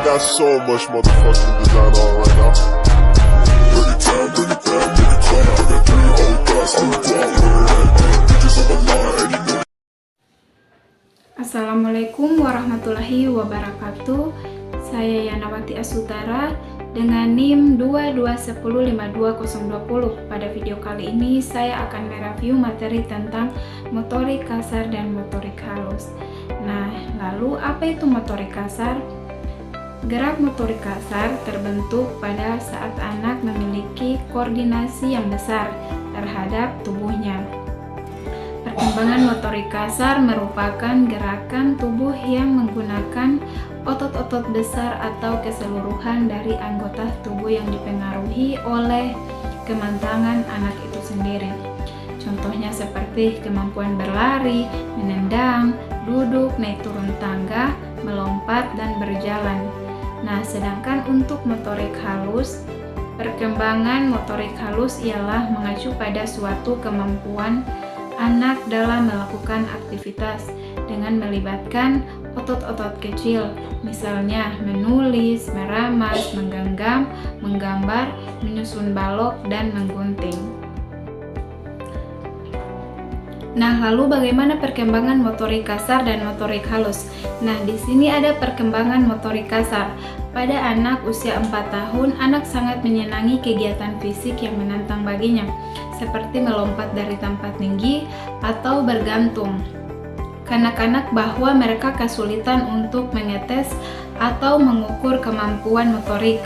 got so much motherfucking design on right now. Bring it down, nigga, clown. I got 3 old guys on the block, bitches on my line, and you know. Assalamualaikum warahmatullahi wabarakatuh. Saya Yanawati Asutara dengan NIM 22105220. Pada video kali ini saya akan mereview materi tentang motorik kasar dan motorik halus. Nah, lalu apa itu motorik kasar? Gerak motorik kasar terbentuk pada saat anak memiliki koordinasi yang besar terhadap tubuhnya. Perkembangan motorik kasar merupakan gerakan tubuh yang menggunakan otot-otot besar atau keseluruhan dari anggota tubuh yang dipengaruhi oleh kemantangan anak itu sendiri. Contohnya seperti kemampuan berlari, menendang, duduk, naik turun tangga, melompat, dan berjalan. Nah, sedangkan untuk motorik halus, perkembangan motorik halus ialah mengacu pada suatu kemampuan anak dalam melakukan aktivitas dengan melibatkan otot-otot kecil, misalnya menulis, meramas, menggenggam, menggambar, menyusun balok, dan menggunting. Nah, lalu bagaimana perkembangan motorik kasar dan motorik halus? Nah, di sini ada perkembangan motorik kasar. Pada anak usia 4 tahun, anak sangat menyenangi kegiatan fisik yang menantang baginya, seperti melompat dari tempat tinggi atau bergantung. Kanak-kanak bahwa mereka kesulitan untuk mengetes atau mengukur kemampuan motorik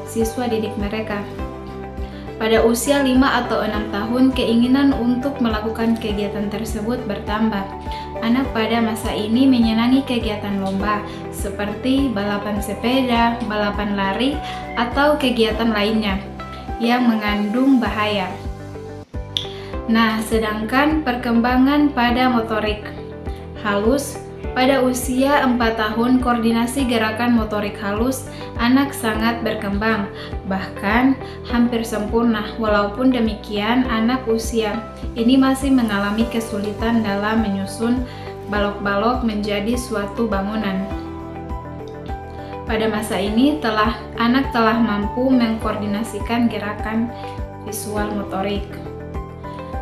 siswa didik mereka. Pada usia 5 atau 6 tahun, keinginan untuk melakukan kegiatan tersebut bertambah. Anak pada masa ini menyenangi kegiatan lomba, seperti balapan sepeda, balapan lari, atau kegiatan lainnya yang mengandung bahaya. Nah, sedangkan perkembangan pada motorik halus, pada usia 4 tahun, koordinasi gerakan motorik halus anak sangat berkembang, bahkan hampir sempurna. Walaupun demikian, anak usia ini masih mengalami kesulitan dalam menyusun balok-balok menjadi suatu bangunan. Pada masa ini, anak telah mampu mengkoordinasikan gerakan visual motorik.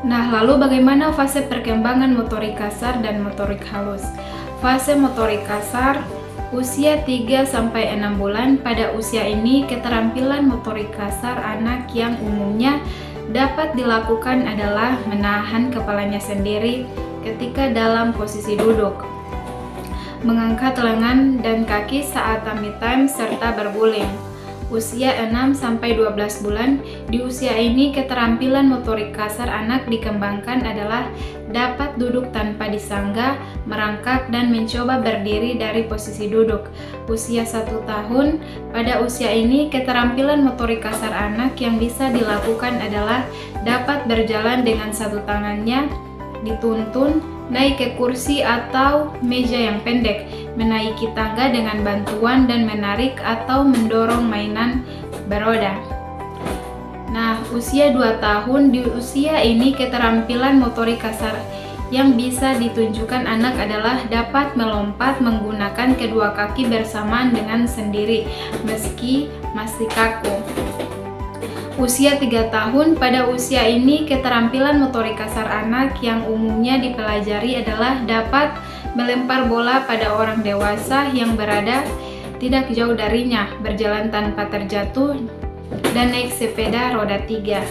Nah, lalu bagaimana fase perkembangan motorik kasar dan motorik halus? Fase motorik kasar usia 3-6 bulan. Pada usia ini, keterampilan motorik kasar anak yang umumnya dapat dilakukan adalah menahan kepalanya sendiri ketika dalam posisi duduk, mengangkat lengan dan kaki saat tummy time, serta berguling. Usia 6-12 bulan, di usia ini keterampilan motorik kasar anak dikembangkan adalah dapat duduk tanpa disangga, merangkak, dan mencoba berdiri dari posisi duduk. Usia 1 tahun, pada usia ini keterampilan motorik kasar anak yang bisa dilakukan adalah dapat berjalan dengan satu tangannya dituntun, naik ke kursi atau meja yang pendek, menaiki tangga dengan bantuan, dan menarik atau mendorong mainan beroda. Nah, usia 2 tahun, di usia ini keterampilan motorik kasar yang bisa ditunjukkan anak adalah dapat melompat menggunakan kedua kaki bersamaan dengan sendiri, meski masih kaku. Usia 3 tahun, pada usia ini keterampilan motorik kasar anak yang umumnya dipelajari adalah dapat melempar bola pada orang dewasa yang berada tidak jauh darinya, berjalan tanpa terjatuh, dan naik sepeda roda 3.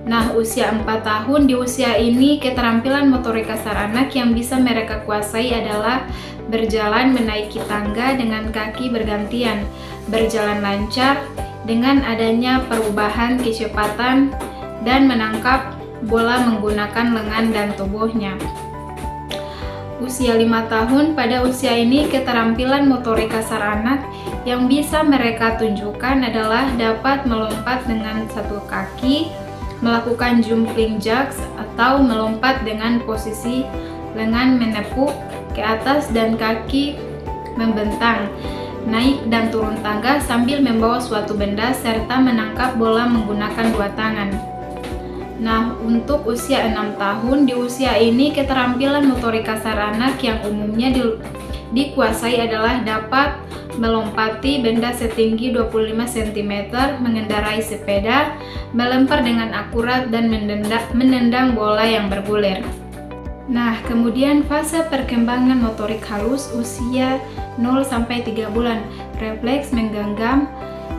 Nah, usia 4 tahun, di usia ini keterampilan motorik kasar anak yang bisa mereka kuasai adalah berjalan menaiki tangga dengan kaki bergantian, berjalan lancar dengan adanya perubahan kecepatan, dan menangkap bola menggunakan lengan dan tubuhnya. Usia 5 tahun, pada usia ini keterampilan motorik kasar anak yang bisa mereka tunjukkan adalah dapat melompat dengan satu kaki, melakukan jumping jacks atau melompat dengan posisi lengan menepuk ke atas dan kaki membentang, naik dan turun tangga sambil membawa suatu benda, serta menangkap bola menggunakan 2 tangan. Nah, untuk usia 6 tahun, di usia ini keterampilan motorik kasar anak yang umumnya dikuasai adalah dapat melompati benda setinggi 25 cm, mengendarai sepeda, melempar dengan akurat, dan menendang bola yang bergulir. Nah, kemudian fase perkembangan motorik halus usia 0-3 bulan. Refleks menggenggam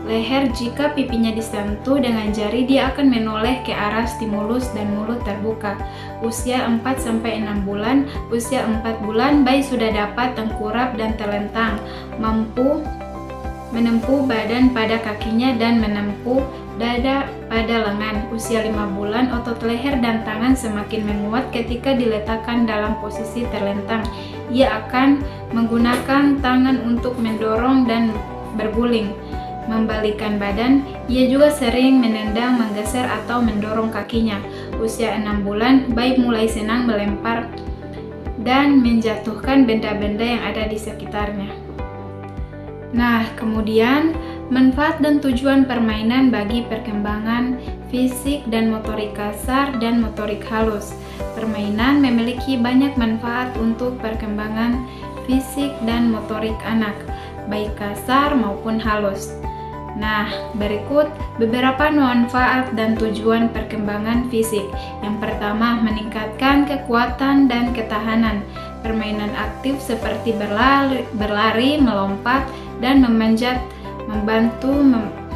leher jika pipinya disentuh dengan jari, dia akan menoleh ke arah stimulus dan mulut terbuka. Usia 4-6 bulan. Usia 4 bulan, bayi sudah dapat tengkurap dan telentang, mampu menempuh badan pada kakinya dan menempuh dada pada lengan. Usia 5 bulan, otot leher dan tangan semakin menguat ketika diletakkan dalam posisi terlentang. Ia akan menggunakan tangan untuk mendorong dan berguling, membalikkan badan. Ia juga sering menendang, menggeser, atau mendorong kakinya. Usia 6 bulan, bayi mulai senang melempar dan menjatuhkan benda-benda yang ada di sekitarnya. Nah, kemudian manfaat dan tujuan permainan bagi perkembangan fisik dan motorik kasar dan motorik halus. Permainan memiliki banyak manfaat untuk perkembangan fisik dan motorik anak, baik kasar maupun halus. Nah, berikut beberapa manfaat dan tujuan perkembangan fisik. Yang pertama, meningkatkan kekuatan dan ketahanan. Permainan aktif seperti berlari, melompat, dan memanjat membantu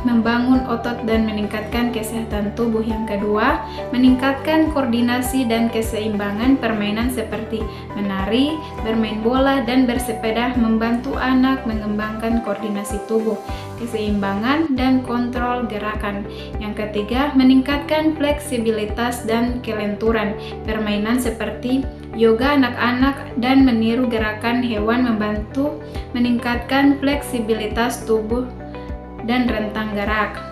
membangun otot dan meningkatkan kesehatan tubuh. Yang kedua, meningkatkan koordinasi dan keseimbangan. Permainan seperti menari, bermain bola, dan bersepeda membantu anak mengembangkan koordinasi tubuh, keseimbangan, dan kontrol gerakan. Yang ketiga, meningkatkan fleksibilitas dan kelenturan. Permainan seperti yoga anak-anak dan meniru gerakan hewan membantu meningkatkan fleksibilitas tubuh dan rentang gerak.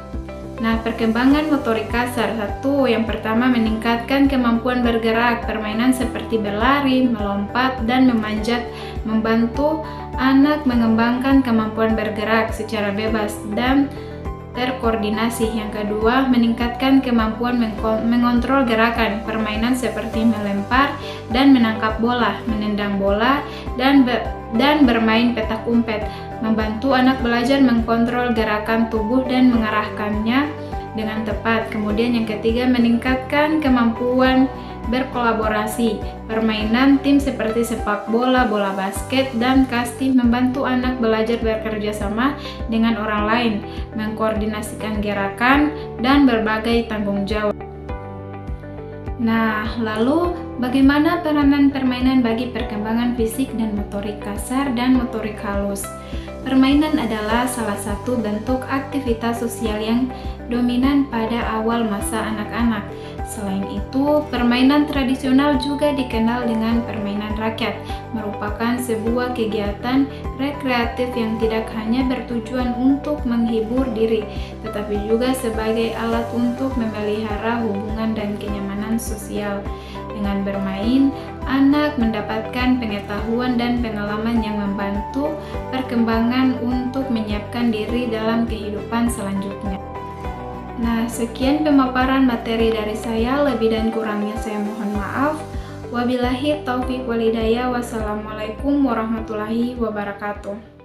Nah, perkembangan motorik kasar. Yang pertama, meningkatkan kemampuan bergerak. Permainan seperti berlari, melompat, dan memanjat membantu anak mengembangkan kemampuan bergerak secara bebas dan terkoordinasi. Yang kedua, meningkatkan kemampuan mengontrol gerakan. Permainan seperti melempar dan menangkap bola, menendang bola, dan bermain petak umpet membantu anak belajar mengkontrol gerakan tubuh dan mengarahkannya dengan tepat. Kemudian yang ketiga, meningkatkan kemampuan berkolaborasi. Permainan tim seperti sepak bola, bola basket, dan kasti membantu anak belajar bekerja sama dengan orang lain, mengkoordinasikan gerakan, dan berbagai tanggung jawab. Nah, lalu bagaimana peranan permainan bagi perkembangan fisik dan motorik kasar dan motorik halus? Permainan adalah salah satu bentuk aktivitas sosial yang dominan pada awal masa anak-anak. Selain itu, permainan tradisional juga dikenal dengan permainan rakyat, merupakan sebuah kegiatan rekreatif yang tidak hanya bertujuan untuk menghibur diri, tetapi juga sebagai alat untuk memelihara hubungan dan kenyamanan sosial. Dengan bermain, anak mendapatkan pengetahuan dan pengalaman yang membantu perkembangan untuk menyiapkan diri dalam kehidupan selanjutnya. Nah, sekian pemaparan materi dari saya. Lebih dan kurangnya saya mohon maaf. Wabillahi taufiq wal hidayah. Wassalamualaikum warahmatullahi wabarakatuh.